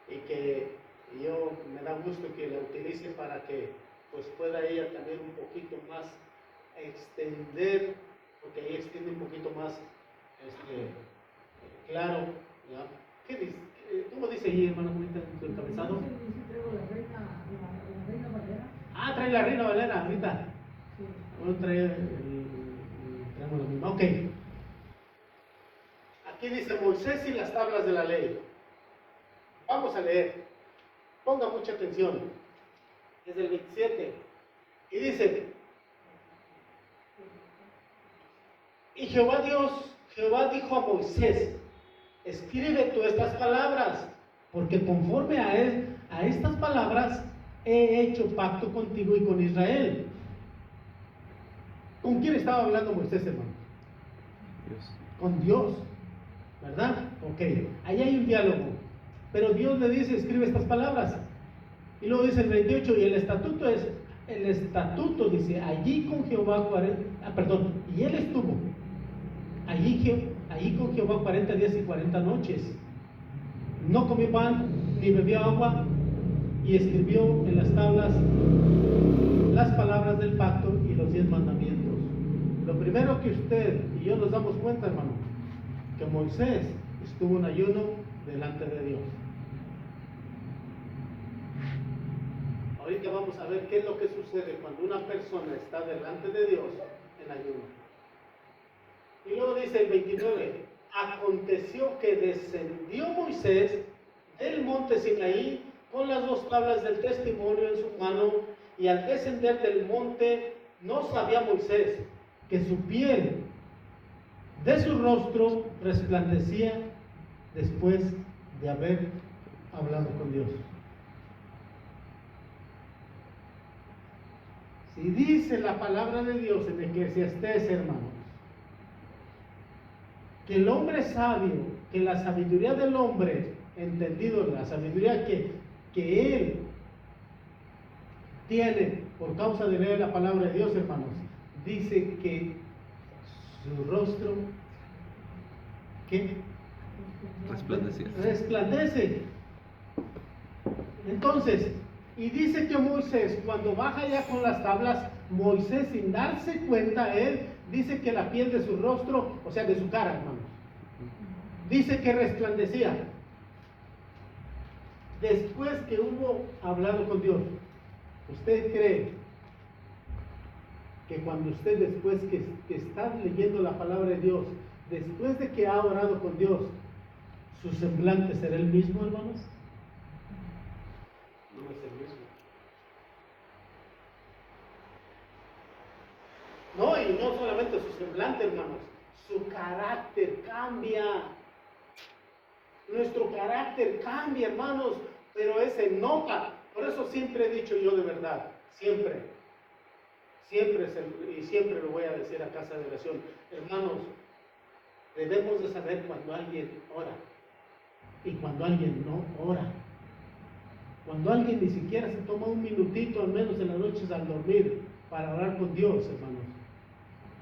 Y que yo me da gusto que la utilice para que pues pueda ella también un poquito más extender, porque ahí extiende un poquito más claro, ¿verdad? ¿Qué dice? ¿Cómo dice ahí, hermana Jovita, en su encabezado? Ah, trae la Reina Valera ahorita. Bueno, traemos la misma. Ok. Aquí dice Moisés y las tablas de la ley. Vamos a leer. Ponga mucha atención. Es el 27. Y dice: Y Jehová dijo a Moisés: escribe tú estas palabras, porque conforme a estas palabras he hecho pacto contigo y con Israel. ¿Con quién estaba hablando Moisés, hermano? Dios. Con Dios, ¿verdad? Ok, ahí hay un diálogo, pero Dios le dice: escribe estas palabras. Y luego dice el 28, y el estatuto dice: allí con Jehová 40, y él estuvo allí con Jehová 40 días y 40 noches. No comió pan, ni bebió agua, y escribió en las tablas las palabras del pacto y los 10 mandamientos. Lo primero que usted y yo nos damos cuenta, hermano, que Moisés estuvo en ayuno delante de Dios. Ahorita vamos a ver qué es lo que sucede cuando una persona está delante de Dios en ayuno. Y luego dice el 29, aconteció que descendió Moisés del monte Sinaí con las 2 tablas del testimonio en su mano, y al descender del monte no sabía Moisés que su piel de su rostro resplandecía después de haber hablado con Dios. Si dice la palabra de Dios en Eclesiastés, hermanos, que el hombre sabio, que la sabiduría del hombre, entendido la sabiduría que él tiene por causa de leer la palabra de Dios, hermanos, dice que su rostro, ¿qué? Resplandece. Entonces, y dice que Moisés, cuando baja ya con las tablas, Moisés, sin darse cuenta, él dice que la piel de su rostro, o sea, de su cara, hermanos, Dice que resplandecía. Después que hubo hablado con Dios, ¿usted cree que cuando usted después que está leyendo la palabra de Dios, después de que ha orado con Dios, su semblante será el mismo, hermanos? No es el mismo. No, y no solamente su semblante, hermanos, su carácter cambia. Nuestro carácter cambia, hermanos, pero se nota. Por eso siempre he dicho yo de verdad, siempre, y siempre lo voy a decir a casa de oración, hermanos, debemos de saber cuando alguien ora y cuando alguien no ora. Cuando alguien ni siquiera se toma un minutito, al menos en las noches al dormir, para orar con Dios, hermanos.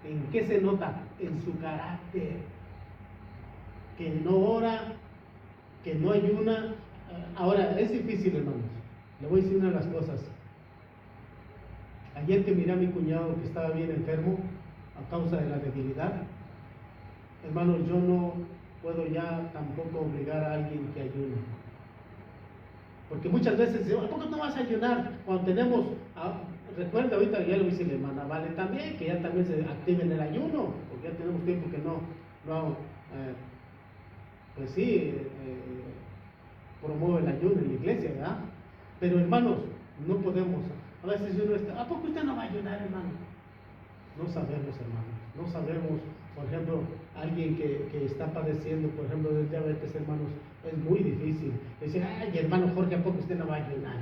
¿En qué se nota? En su carácter. Que no ora, que no ayuna. Ahora, es difícil, hermanos. Le voy a decir una de las cosas. Ayer que miré a mi cuñado que estaba bien enfermo a causa de la debilidad, hermanos, yo no puedo ya tampoco obligar a alguien que ayune. Porque muchas veces digo, ¿a poco no vas a ayunar? Cuando tenemos, recuerda ahorita, ya lo dice la hermana Vale también, que ya también se active en el ayuno, porque ya tenemos tiempo que no pues sí, promueve el ayuno en la iglesia, ¿verdad? Pero hermanos, no podemos, a veces uno está, ¿a poco usted no va a ayunar, hermano? No sabemos, hermanos, no sabemos. Por ejemplo, alguien que está padeciendo, por ejemplo, de diabetes, hermanos, es muy difícil. Dice, ay, hermano Jorge, ¿a poco usted no va a ayunar?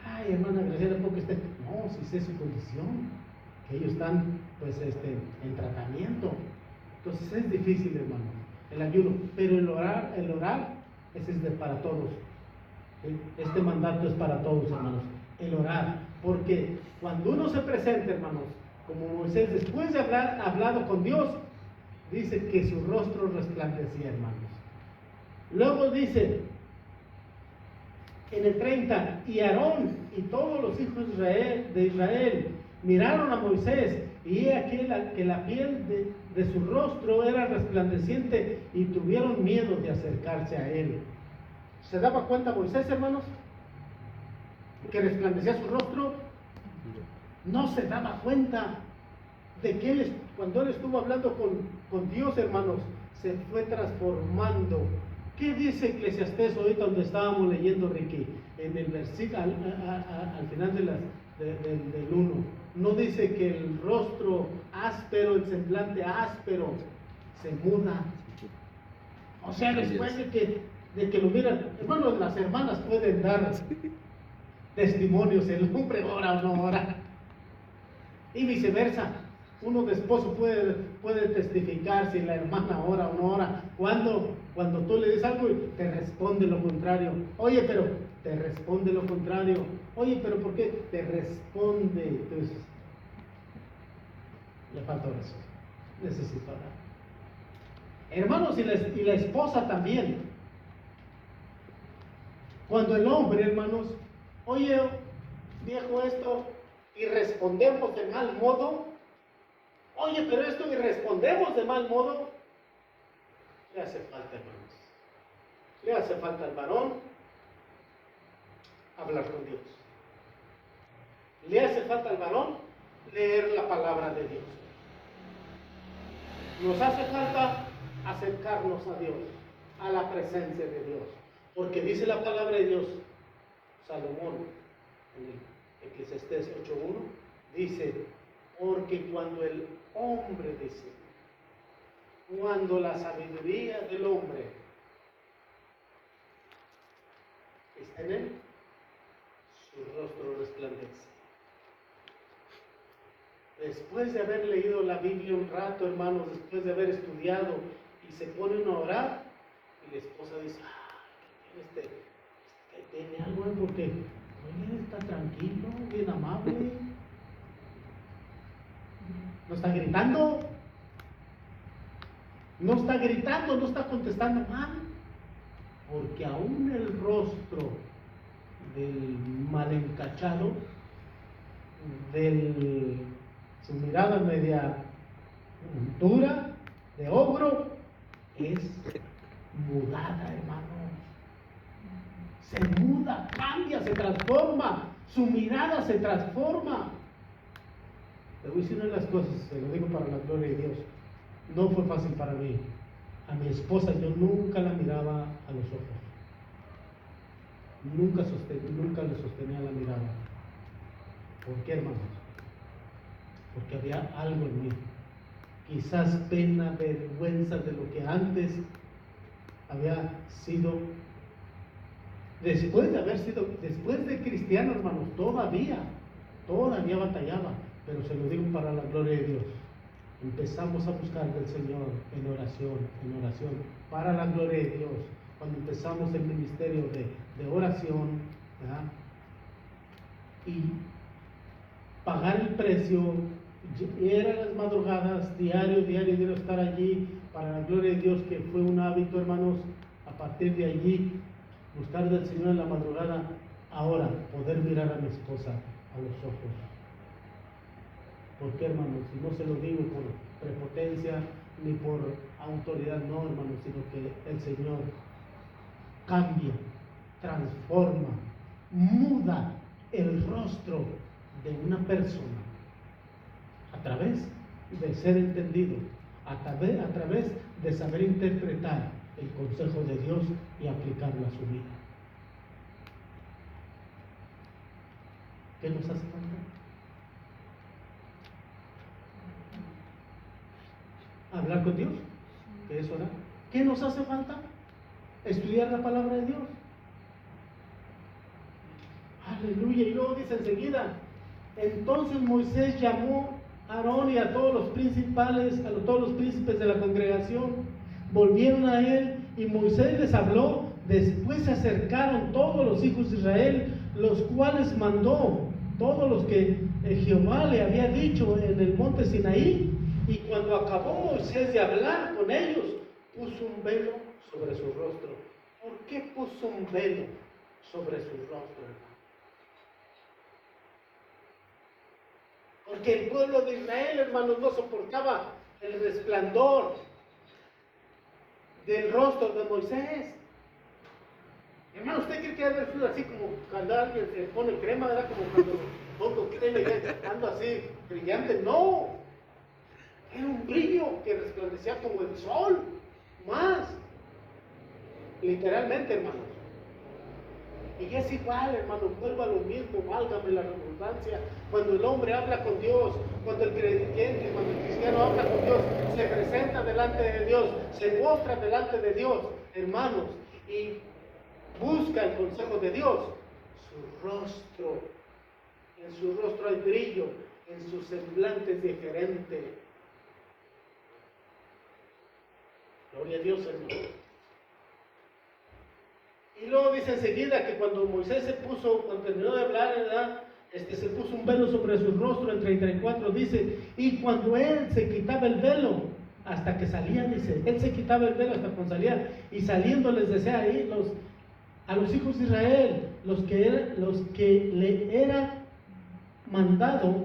Ay, hermana Graciela, ¿a poco usted? No, si sé su condición, que ellos están, pues, en tratamiento. Entonces es difícil, hermano, el ayuno. Pero el orar, ese es para todos. ¿Sí? Este mandato es para todos, hermanos. El orar, porque cuando uno se presenta, hermanos, como Moisés, después de haber hablado con Dios, dice que su rostro resplandecía, hermanos. Luego dice, en el 30, y Aarón y todos los hijos de Israel miraron a Moisés, y he aquí que la piel de su rostro era resplandeciente, y tuvieron miedo de acercarse a él. ¿Se daba cuenta Moisés, hermanos, que resplandecía su rostro? No se daba cuenta de que cuando él estuvo hablando con Dios, hermanos, se fue transformando. ¿Qué dice Eclesiastés ahorita donde estábamos leyendo, Ricky? En el versículo, al final del 1. No dice que el rostro áspero, el semblante áspero, se muda. O sea, después de que lo miran, hermanos, las hermanas pueden dar testimonios, el hombre ora o no ora. Y viceversa, uno de esposo puede testificar si la hermana ora o no ora. Cuando tú le dices algo y te responde lo contrario. Oye, pero te responde lo contrario. Oye, pero ¿por qué? Te responde. Entonces, le falta oración. Necesito orar. Hermanos, y la esposa también. Cuando el hombre, hermanos, oye, viejo, esto, y respondemos de mal modo, oye, pero esto, y respondemos de mal modo, le hace falta, hermanos, le hace falta al varón hablar con Dios, le hace falta al varón leer la palabra de Dios, nos hace falta acercarnos a Dios, a la presencia de Dios, porque dice la palabra de Dios, Salomón, en el Eclesiastés 8:1, dice, porque cuando el hombre, dice, cuando la sabiduría del hombre está en él, su rostro resplandece. Después de haber leído la Biblia un rato, hermanos, después de haber estudiado, y se pone uno a orar, y la esposa dice, tiene algo, porque oye, está tranquilo, bien amable, no está gritando, no está contestando mal, porque aún el rostro del mal encachado, su mirada media dura, de ogro, es mudada, hermanos. Se muda, cambia, se transforma. Su mirada se transforma. Le voy a decir una de las cosas, se lo digo para la gloria de Dios. No fue fácil para mí. A mi esposa yo nunca la miraba a los ojos. Nunca le sostenía la mirada. ¿Por qué, hermanos? Porque había algo en mí. Quizás pena, vergüenza de lo que antes había sido. Después de cristiano, hermanos, todavía batallaba. Pero se lo digo para la gloria de Dios. Empezamos a buscar del Señor en oración, para la gloria de Dios. Cuando empezamos el ministerio de oración, ¿verdad? Y pagar el precio, eran las madrugadas, diario estar allí, para la gloria de Dios, que fue un hábito, hermanos. A partir de allí, buscar del Señor en la madrugada. Ahora, poder mirar a mi esposa a los ojos. ¿Por qué, hermanos? Si no se lo digo por prepotencia ni por autoridad, no, hermanos, sino que el Señor cambia, transforma, muda el rostro de una persona a través de ser entendido, a través de saber interpretar el consejo de Dios y aplicarlo a su vida. ¿Qué nos hace falta? Hablar con Dios, que es orar. ¿Qué nos hace falta? Estudiar la palabra de Dios. Aleluya. Y luego dice enseguida, entonces Moisés llamó a Aarón y a todos los todos los príncipes de la congregación. Volvieron a él y Moisés les habló. Después se acercaron todos los hijos de Israel, los cuales mandó, todos los que Jehová le había dicho en el monte Sinaí. Y cuando acabó Moisés de hablar con ellos, puso un velo sobre su rostro. ¿Por qué puso un velo sobre su rostro, hermano? Porque el pueblo de Israel, hermanos, no soportaba el resplandor del rostro de Moisés. Hermano, ¿usted cree que debe ser así como cuando alguien se pone crema, ¿verdad? Como cuando pongo crema y ando así brillante? No. Era un brillo que resplandecía como el sol, más. Literalmente, hermanos. Y es igual, hermano, vuelvo a lo mismo, válgame la redundancia. Cuando el hombre habla con Dios, cuando el creyente, cuando el cristiano habla con Dios, se presenta delante de Dios, se muestra delante de Dios, hermanos, y busca el consejo de Dios. En su rostro hay brillo, en su semblante es diferente. Gloria a Dios, hermano. Y luego dice enseguida que cuando Moisés cuando terminó de hablar, ¿verdad? Se puso un velo sobre su rostro, el 34 dice, y cuando él se quitaba el velo, hasta que salía, dice, él se quitaba el velo hasta cuando salía, y saliendo les decía ahí a los hijos de Israel, los que le era mandado,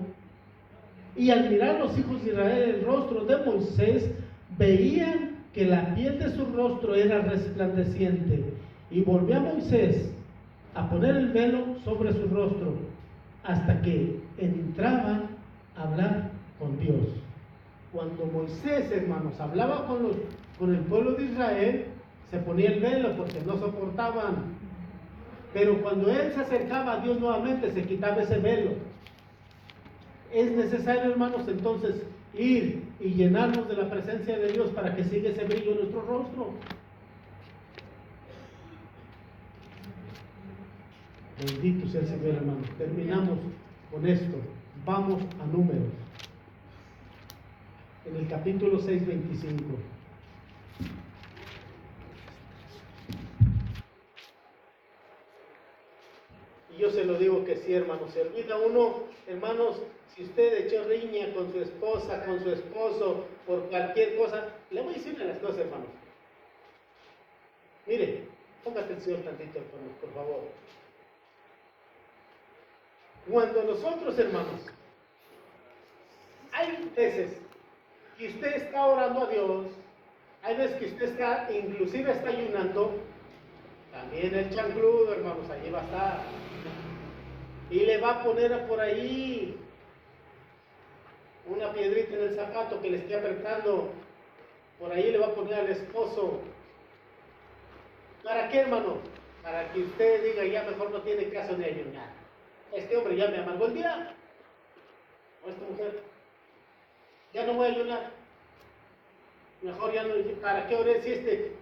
y al mirar los hijos de Israel el rostro de Moisés, veían que la piel de su rostro era resplandeciente. Y volvió a Moisés a poner el velo sobre su rostro hasta que entraba a hablar con Dios. Cuando Moisés, hermanos, hablaba con el pueblo de Israel, se ponía el velo porque no soportaban. Pero cuando él se acercaba a Dios nuevamente, se quitaba ese velo. Es necesario, hermanos, entonces ir y llenarnos de la presencia de Dios para que siga ese brillo en nuestro rostro. Bendito sea el Señor, hermanos. Terminamos con esto. Vamos a Números. En el capítulo 6, 25. Y yo se lo digo que sí, hermanos. Se olvida uno, hermanos, si usted echó riña con su esposa, con su esposo, por cualquier cosa, le voy a decir una de las cosas, hermanos. Mire, ponga atención tantito, por favor. Cuando nosotros, hermanos, hay veces que usted está orando a Dios, Hay veces que usted está, inclusive está ayunando, también el chancludo, hermanos, allí va a estar. Y le va a poner por ahí una piedrita en el zapato que le esté apretando. Por ahí le va a poner al esposo. ¿Para qué, hermano? Para que usted diga, ya mejor no tiene caso de ayunar. Este hombre ya me amargó el día. O esta mujer. Ya no voy a ayunar. Mejor ya no. ¿Para qué oré si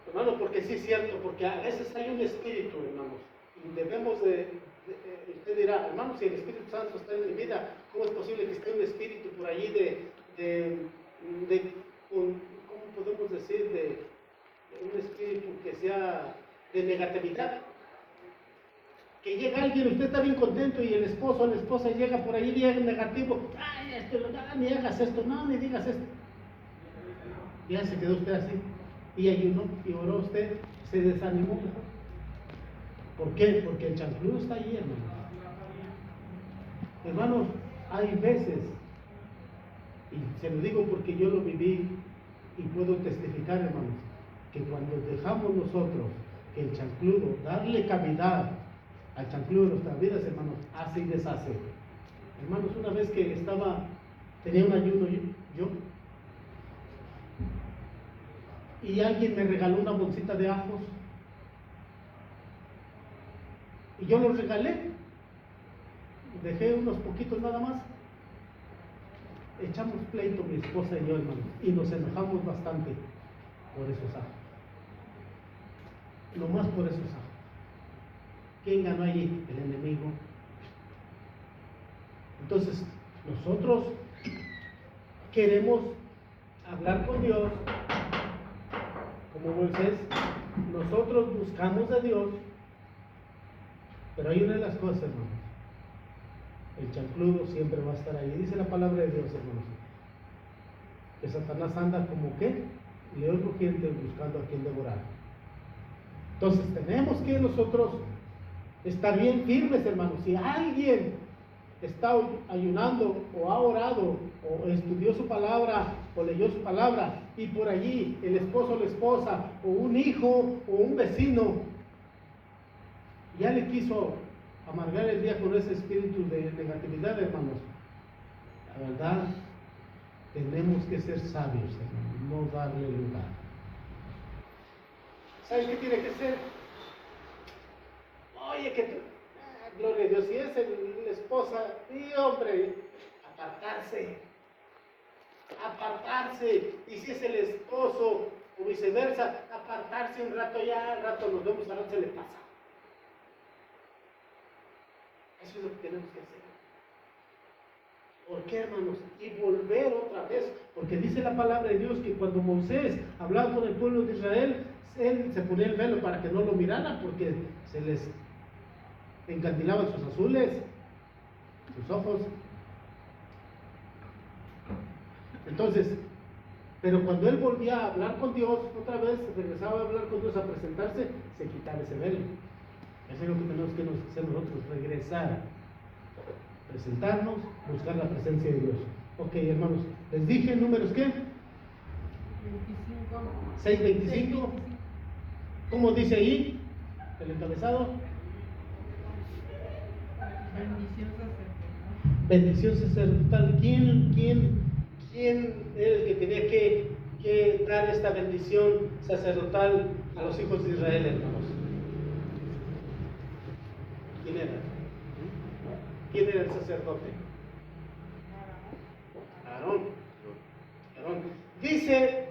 hermano, porque sí es cierto, porque a veces hay un espíritu, hermanos, y debemos usted dirá, hermano, si el Espíritu Santo está en mi vida, ¿cómo es posible que esté un espíritu por allí ¿cómo podemos decir, de un espíritu que sea de negatividad? Que llega alguien, usted está bien contento y el esposo o la esposa llega por ahí bien negativo, ay, ni hagas esto, no, ni digas esto. Ya se quedó usted así. Y ayunó y oró usted, se desanimó. ¿Por qué? Porque el chancludo está ahí, hermanos. Hermanos, hay veces, y se lo digo porque yo lo viví y puedo testificar, hermanos, que cuando dejamos nosotros que el chancludo, darle cavidad al chancludo de nuestras vidas, hermanos, hace y deshace. Hermanos, una vez que tenía un ayuno yo y alguien me regaló una bolsita de ajos y yo los regalé, dejé unos poquitos nada más, echamos pleito mi esposa y yo, hermanos, y nos enojamos bastante por esos ajos, nomás por esos ajos. ¿Quién ganó allí? El enemigo. Entonces nosotros queremos hablar con Dios como Moisés, nosotros buscamos a Dios, pero hay una de las cosas, hermanos, el chancludo siempre va a estar ahí. Dice la palabra de Dios, hermanos, que Satanás anda como ¿qué? León rugiente buscando a quien devorar. Entonces tenemos que nosotros estar bien firmes, hermanos. Si alguien está ayunando o ha orado o estudió su palabra o leyó su palabra y por allí el esposo o la esposa o un hijo o un vecino ya le quiso amargar el día con ese espíritu de negatividad, hermanos, la verdad tenemos que ser sabios, hermanos, no darle lugar. ¿Sabes qué tiene que ser? Oye, gloria a Dios, si es la esposa, sí, hombre, apartarse, y si es el esposo o viceversa, apartarse un rato ya, al rato nos vemos, al rato se le pasa. Eso es lo que tenemos que hacer. ¿Por qué, hermanos? Y volver otra vez, porque dice la palabra de Dios que cuando Moisés hablaba con el pueblo de Israel, él se ponía el velo para que no lo miraran, porque se les encandilaban sus azules, sus ojos. Entonces, pero cuando él volvía a hablar con Dios, otra vez regresaba a hablar con Dios, a presentarse, se quitaba ese velo. Eso es lo que tenemos que hacer nosotros, regresar, presentarnos, buscar la presencia de Dios. Ok, hermanos, les dije números ¿qué? 6:25. ¿Cómo dice ahí? El encabezado. Bendición sacerdotal. ¿Quién era el que tenía que dar esta bendición sacerdotal a los hijos de Israel, hermanos? ¿Quién era? ¿Quién era el sacerdote? Aarón. Dice,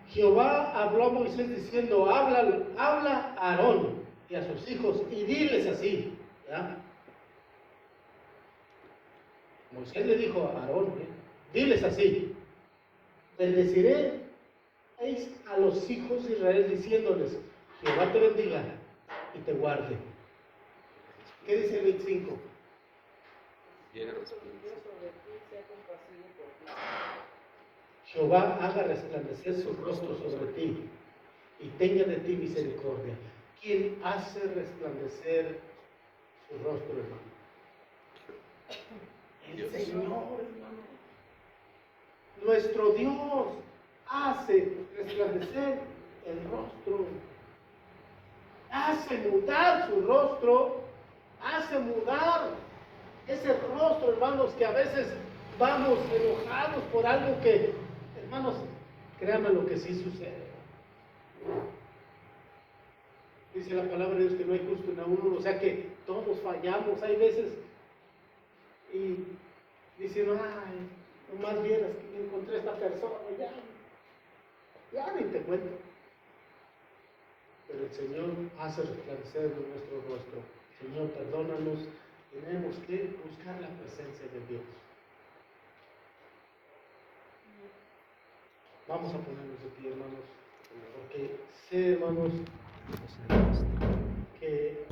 Jehová habló a Moisés diciendo, habla a Aarón y a sus hijos y diles así. ¿Ya? Moisés le dijo a Aarón, diles así, bendeciré a los hijos de Israel diciéndoles, Jehová te bendiga y te guarde. ¿Qué dice el 25? Jehová haga resplandecer su rostro sobre ti y tenga de ti misericordia. ¿Quién hace resplandecer su rostro, hermano? El Señor, hermano. Nuestro Dios. hace resplandecer el rostro, hace mudar su rostro, hace mudar ese rostro, hermanos, que a veces vamos enojados por algo que, hermanos, créanme lo que sí sucede. Dice la palabra de Dios que no hay justo en uno, o sea que todos fallamos, hay veces, y dicen, ay, nomás vieras que me encontré a esta persona, ya ni te cuento. Pero el Señor hace resplandecer nuestro rostro. Señor, perdónanos, tenemos que buscar la presencia de Dios. Vamos a ponernos de pie, hermanos, porque sé, hermanos, que